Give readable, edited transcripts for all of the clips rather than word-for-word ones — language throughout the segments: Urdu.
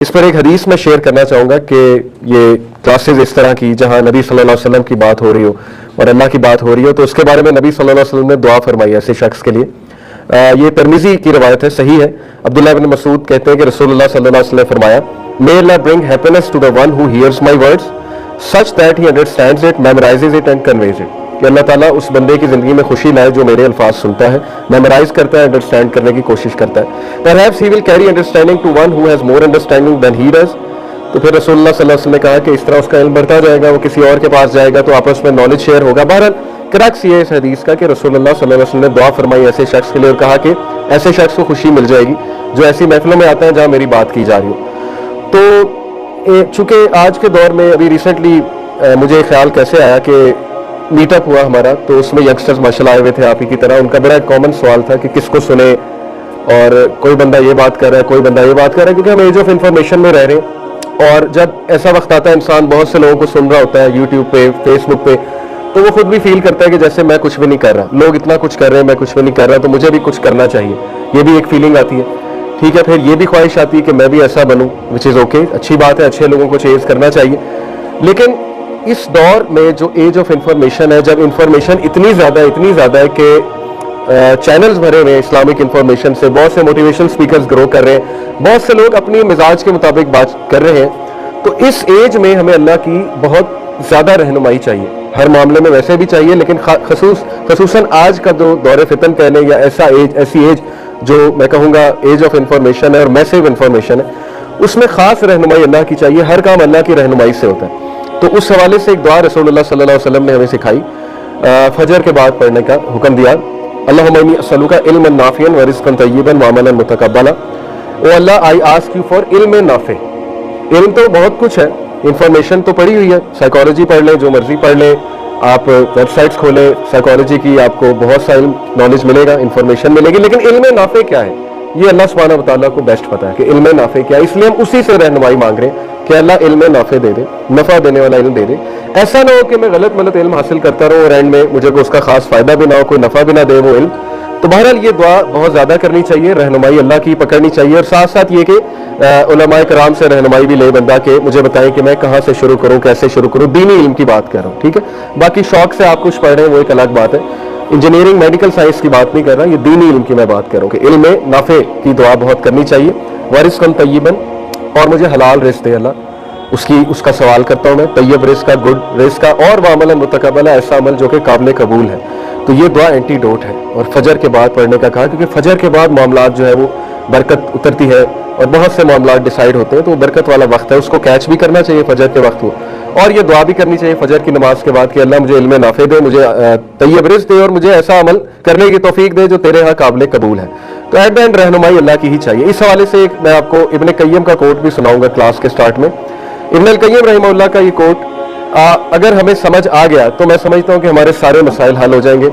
اس پر ایک حدیث میں شیئر کرنا چاہوں گا کہ یہ کلاسز اس طرح کی جہاں نبی صلی اللہ علیہ وسلم کی بات ہو رہی ہو اور اللہ کی بات ہو رہی ہو تو اس کے بارے میں نبی صلی اللہ علیہ وسلم نے دعا فرمائی ایسے شخص کے لیے. یہ ترمذی کی روایت ہے, صحیح ہے. عبداللہ بن مسعود کہتے ہیں کہ رسول اللہ صلی اللہ علیہ وسلم نے فرمایا, May Allah bring happiness to the one who hears my words such that he understands it, memorizes it and conveys it. کہ اللہ تعالیٰ اس بندے کی زندگی میں خوشی لائے جو میرے الفاظ سنتا ہے, میمورائز کرتا ہے, انڈرسٹینڈ کرنے کی کوشش کرتا ہے. Perhaps he will carry understanding to one who has more understanding than he does. تو پھر رسول اللہ صلی اللہ علیہ وسلم نے کہا کہ اس طرح اس کا علم بڑھتا جائے گا, وہ کسی اور کے پاس جائے گا تو آپس میں نالج شیئر ہوگا. بہرحال کرکس یہ اس حدیث کا کہ رسول اللہ صلی اللہ علیہ وسلم نے دعا فرمائی ایسے شخص کے لیے اور کہا کہ ایسے شخص کو خوشی مل جائے گی جو ایسی محفلوں میں آتا ہے جہاں میری بات کی جا رہی ہو. تو چونکہ آج کے دور میں ابھی ریسنٹلی مجھے خیال کیسے آیا کہ میٹ اپ ہوا ہمارا, تو اس میں ینگسٹرز ماشاء اللہ آئے ہوئے تھے آپ ہی کی طرح. ان کا بڑا ایک کامن سوال تھا کہ کس کو سنے, اور کوئی بندہ یہ بات کر رہا ہے, کوئی بندہ یہ بات کر رہا ہے, کیونکہ ہم ایج آف انفارمیشن میں رہ رہے ہیں. اور جب ایسا وقت آتا ہے انسان بہت سے لوگوں کو سن رہا ہوتا ہے یوٹیوب پہ, فیس بک پہ, تو وہ خود بھی فیل کرتا ہے کہ جیسے میں کچھ بھی نہیں کر رہا, لوگ اتنا کچھ کر رہے ہیں, میں کچھ بھی نہیں کر رہا, تو مجھے بھی کچھ کرنا چاہیے. یہ بھی ایک فیلنگ آتی ہے. ٹھیک ہے, پھر یہ بھی خواہش آتی ہے کہ میں بھی ایسا بنوں, وچ از اوکے, اچھی بات ہے, اچھے لوگوں کو چیز کرنا چاہیے. لیکن اس دور میں جو ایج آف انفارمیشن ہے, جب انفارمیشن اتنی زیادہ ہے کہ چینلز بھرے ہوئے ہیں اسلامک انفارمیشن سے, بہت سے موٹیویشنل اسپیکرز گرو کر رہے ہیں, بہت سے لوگ اپنی مزاج کے مطابق بات کر رہے ہیں, تو اس ایج میں ہمیں اللہ کی بہت زیادہ رہنمائی چاہیے. ہر معاملے میں ویسے بھی چاہیے, لیکن خصوصاً آج کا جو دور فتن کہہ لیں یا ایسی ایج جو میں کہوں گا ایج آف انفارمیشن ہے اور میسیو انفارمیشن ہے, اس میں خاص رہنمائی اللہ کی چاہیے. ہر کام اللہ کی رہنمائی سے ہوتا ہے. تو اس حوالے سے ایک دعا رسول اللہ صلی اللہ علیہ وسلم نے ہمیں سکھائی, فجر کے بعد پڑھنے کا حکم دیا. اللہم انی اسألک علما نافعا ورزقا طیبا وعملا متقبلا. او اللہ, آئی آسک یو فار علم نافع. علم تو بہت کچھ ہے, انفارمیشن تو پڑھی ہوئی ہے, سائیکالوجی پڑھ لیں, جو مرضی پڑھ لیں, آپ ویب سائٹس کھولیں سائیکالوجی کی, آپ کو بہت سا علم نالج ملے گا, انفارمیشن ملے گی. لیکن علم نافع کیا ہے, یہ اللہ سبحانہ و تعالیٰ کو بیسٹ پتا ہے کہ علم نافع کیا ہے. اس لیے ہم اسی سے رہنمائی مانگ رہے ہیں کہ اللہ علم نافع دے دے, نفع دینے والا علم دے دے. ایسا نہ ہو کہ میں غلط علم حاصل کرتا رہوں اور اینڈ میں مجھے اس کا خاص فائدہ بھی نہ ہو, کوئی نفع بھی نہ دے وہ علم. تو بہرحال یہ دعا بہت زیادہ کرنی چاہیے, رہنمائی اللہ کی پکڑنی چاہیے, اور ساتھ ساتھ یہ کہ علماء کرام سے رہنمائی بھی لے بندہ کہ مجھے بتائیں کہ میں کہاں سے شروع کروں, کیسے شروع کروں. دینی علم کی بات کر رہا ہوں, ٹھیک ہے. باقی شوق سے آپ کچھ پڑھ رہے ہیں وہ ایک الگ بات ہے, انجینئرنگ میڈیکل سائنس کی بات نہیں کر رہا, یہ دینی علم کی میں بات کر رہا ہوں کہ علم نافع کی دعا بہت کرنی چاہیے. ورزقا طیبا, اور مجھے حلال رزق دے اللہ, اس کا سوال کرتا ہوں میں, طیب رزق کا, گڈ رزق کا, اور وعملا متقبلا, ایسا عمل جو کہ قابل قبول ہے. تو یہ دعا اینٹی ڈوٹ ہے. اور فجر کے بعد پڑھنے کا کہا, کیونکہ فجر کے بعد معاملات جو ہے وہ برکت اترتی ہے اور بہت سے معاملات ڈیسائیڈ ہوتے ہیں, تو وہ برکت والا وقت ہے, اس کو کیچ بھی کرنا چاہیے فجر کے وقت کو. اور یہ دعا بھی کرنی چاہیے فجر کی نماز کے بعد کہ اللہ مجھے علم نافع دے, مجھے طیب رزق دے, اور مجھے ایسا عمل کرنے کی توفیق دے جو تیرے ہاں قابل قبول ہے. تو ایٹ دا اینڈ رہنمائی اللہ کی ہی چاہیے. اس حوالے سے میں آپ کو ابن قیم کا کوٹ بھی سناؤں گا کلاس کے سٹارٹ میں. ابن القیم رحمہ اللہ کا یہ کوٹ اگر ہمیں سمجھ آ گیا تو میں سمجھتا ہوں کہ ہمارے سارے مسائل حل ہو جائیں گے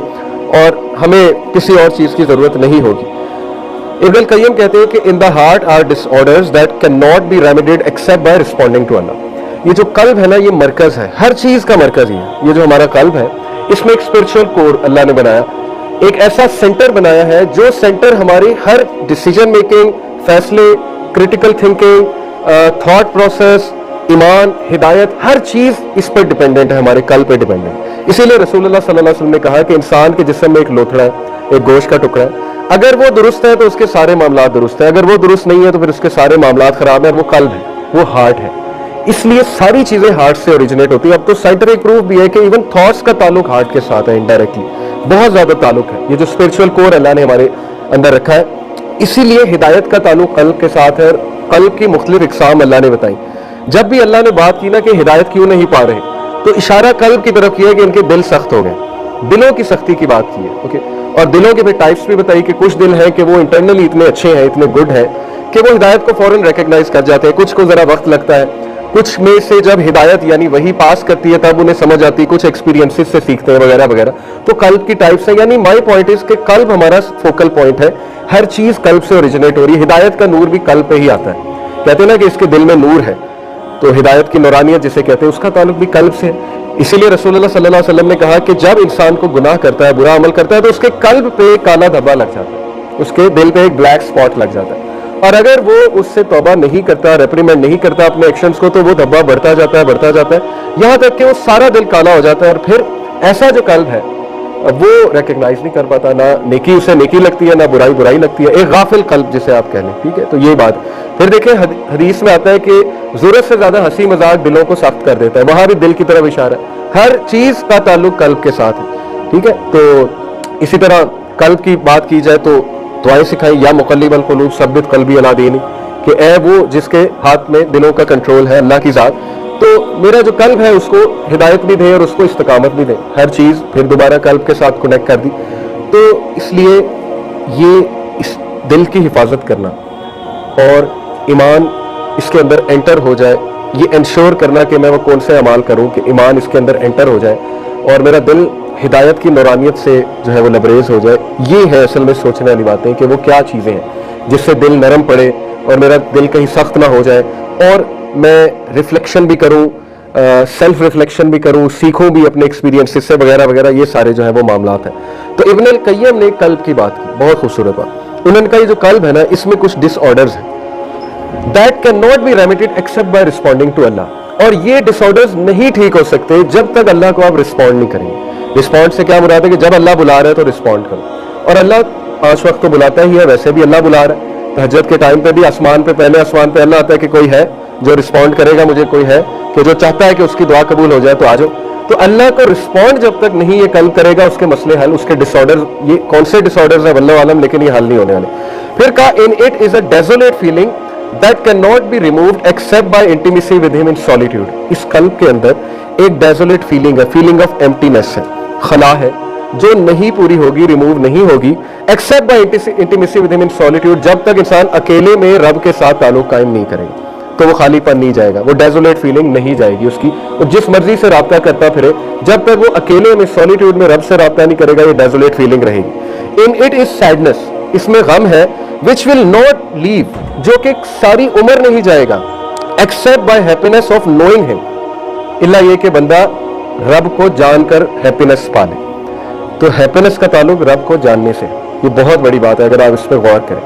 اور ہمیں کسی اور چیز کی ضرورت نہیں ہوگی. ابن القیم کہتے ہیں کہ in the heart are disorders that cannot be remedied except by responding to Allah. یہ جو قلب ہے نا, یہ مرکز ہے, ہر چیز کا مرکز ہی ہے. یہ جو ہمارا قلب ہے, اس میں ایک اسپرچل کور اللہ نے بنایا, ایک ایسا سینٹر بنایا ہے جو سینٹر ہماری ہر ڈیسیجن میکنگ, فیصلے, کریٹیکل تھنکنگ, تھاٹ پروسیس, ایمان, ہدایت, ہر چیز اس پر ڈیپینڈنٹ ہے, ہمارے قلب پہ ڈیپینڈنٹ ہے. اسی لیے رسول اللہ صلی اللہ علیہ وسلم نے کہا کہ انسان کے جسم میں ایک لوتھڑا ہے, ایک گوشت کا ٹکڑا ہے, اگر وہ درست ہے تو اس کے سارے معاملات درست ہیں, اگر وہ درست نہیں ہے تو پھر اس کے سارے معاملات خراب ہیں. وہ قلب ہے, وہ ہارٹ ہے. اس لیے ساری چیزیں ہارٹ سے اوریجنیٹ ہوتی ہیں. اب تو سائنٹیفک پروف بھی ہے کہ ایون تھاٹس کا تعلق ہارٹ کے ساتھ ہے, انڈائریکٹلی بہت زیادہ تعلق ہے. یہ جو اسپرچل کور اللہ نے ہمارے اندر رکھا ہے, اسی لیے ہدایت کا تعلق قلب کے ساتھ ہے. قلب کی مختلف اقسام اللہ نے بتائی. جب بھی اللہ نے بات کی نا کہ ہدایت کیوں نہیں پا رہے, تو اشارہ قلب کی طرف کیا ہے کہ ان کے دل سخت ہو گئے, دلوں کی سختی کی بات کی ہے. اوکے, اور دلوں کے ٹائپس بھی بتائی کہ کچھ دل ہیں کہ وہ انٹرنلی اتنے اچھے ہیں, اتنے گڈ ہیں کہ وہ ہدایت کو فوراً ریکگنائز کر جاتے ہیں, کچھ کو ذرا وقت لگتا ہے, کچھ میں سے جب ہدایت یعنی وہی پاس کرتی ہے تب انہیں سمجھ آتی, کچھ ایکسپیرینسز سے سیکھتے ہیں وغیرہ وغیرہ. تو قلب کی ٹائپس ہیں. یعنی مائی پوائنٹ از کہ قلب ہمارا فوکل پوائنٹ ہے, ہر چیز قلب سے اوریجنیٹ ہو رہی ہے. ہدایت کا نور بھی قلب پہ ہی آتا ہے. کہتے ہیں نا کہ اس کے دل میں نور ہے, تو ہدایت کی نورانیت جسے کہتے ہیں اس کا تعلق بھی قلب سے ہے. اسی لیے رسول اللہ صلی اللہ علیہ وسلم نے کہا کہ جب انسان کو گناہ کرتا ہے, برا عمل کرتا ہے, تو اس کے قلب پہ کالا دھبا لگ جاتا ہے, اس کے دل پہ ایک بلیک سپاٹ لگ جاتا ہے. اور اگر وہ اس سے توبہ نہیں کرتا, ریپریمنڈ نہیں کرتا اپنے ایکشنز کو, تو وہ دھبا بڑھتا جاتا ہے, یہاں تک کہ وہ سارا دل کالا ہو جاتا ہے, اور پھر ایسا جو قلب ہے وہ ریکگنائز نہیں کر پاتا, نہ نیکی اسے نیکی لگتی ہے, نہ برائی برائی لگتی ہے, ایک غافل قلب جسے آپ کہہ لیں. ٹھیک ہے, تو یہ بات. پھر دیکھیں حدیث میں آتا ہے کہ ضرورت سے زیادہ ہنسی مذاق دلوں کو سخت کر دیتا ہے, وہاں بھی دل کی طرف اشارہ ہے. ہر چیز کا تعلق قلب کے ساتھ ہے. ٹھیک ہے, تو اسی طرح قلب کی بات کی جائے تو دعائیں سکھائیں, یا مقلب القلوب ثبت قلبی علی دینک, کہ اے وہ جس کے ہاتھ میں دلوں کا کنٹرول ہے, اللہ کی ذات, تو میرا جو قلب ہے اس کو ہدایت بھی دے اور اس کو استقامت بھی دے. ہر چیز پھر دوبارہ قلب کے ساتھ کنیکٹ کر دی. تو اس لیے یہ اس دل کی حفاظت کرنا اور ایمان اس کے اندر انٹر ہو جائے, یہ انشور کرنا کہ میں وہ کون سے اعمال کروں کہ ایمان اس کے اندر انٹر ہو جائے اور میرا دل ہدایت کی نورانیت سے جو ہے وہ لبریز ہو جائے, یہ ہے اصل میں سوچنے والی باتیں کہ وہ کیا چیزیں ہیں جس سے دل نرم پڑے اور میرا دل کہیں سخت نہ ہو جائے, اور میں ریفلیکشن بھی کروں, سیلف ریفلیکشن بھی کروں, سیکھوں بھی اپنے ایکسپیرینس سے وغیرہ وغیرہ. یہ سارے جو ہے وہ معاملات ہیں. تو ابن القیم نے قلب کی بات کی, بہت خوبصورت بات. انہوں نے کہا یہ جو قلب ہے نا, اس میں کچھ ڈس آرڈرز ہیں that cannot be remitted except by responding to Allah, اور یہ ڈس آرڈرز نہیں ٹھیک ہو سکتے جب تک اللہ کو آپ رسپونڈ نہیں کریں گے. رسپونڈ سے کیا مراد ہے کہ جب اللہ بلا رہا ہے تو رسپونڈ کرو, اور اللہ 5 وقت تو بلاتا ہی ہے, ویسے بھی اللہ بلا رہا ہے. تہجد کے ٹائم پہ بھی آسمان پہ, پہلے آسمان پہ اللہ آتا ہے کہ کوئی ہے جو رسپونڈ کرے گا مجھے, کوئی ہے کہ جو چاہتا ہے کہ اس کی دعا قبول ہو جائے تو آ جاؤ. تو اللہ کو رسپونڈ جب تک نہیں یہ قلب کرے گا, اس کے مسئلے حل, اس کے ڈس آرڈر, یہ کون سے ڈس آرڈرز ہیں واللہ عالم, لیکن یہ حل نہیں ہونے والے. پھر کہا in it is a desolate feeling that cannot be removed except by intimacy with him in solitude. اس قلب کے اندر ایک ڈیزولیٹ فیلنگ ہے, فیلنگ آف ایمٹینس ہے, خلا ہے, جو نہیں پوری ہوگی, ریموو نہیں ہوگی except by intimacy with him in solitude, جب تک انسان اکیلے میں رب کے ساتھ تعلق قائم نہیں کرے گا تو وہ خالی پن نہیں جائے گا, وہ ڈیزولیٹ فیلنگ نہیں جائے گی اس کی. وہ جس مرضی سے رابطہ کرتا پھرے, جب تک وہ اکیلے میں سولیٹیوڈ میں رب سے رابطہ نہیں کرے گا, یہ ڈیزولیٹ فیلنگ رہے گی. in it is sadness, اس میں غم ہے, which will not leave, جو کہ ساری عمر نہیں جائے گا, except by happiness of knowing him, اللہ یہ کہ بندہ رب کو جان کر ہیپینس پالے. تو ہیپینس کا تعلق رب کو جاننے سے, یہ بہت بڑی بات ہے اگر آپ اس پہ غور کریں.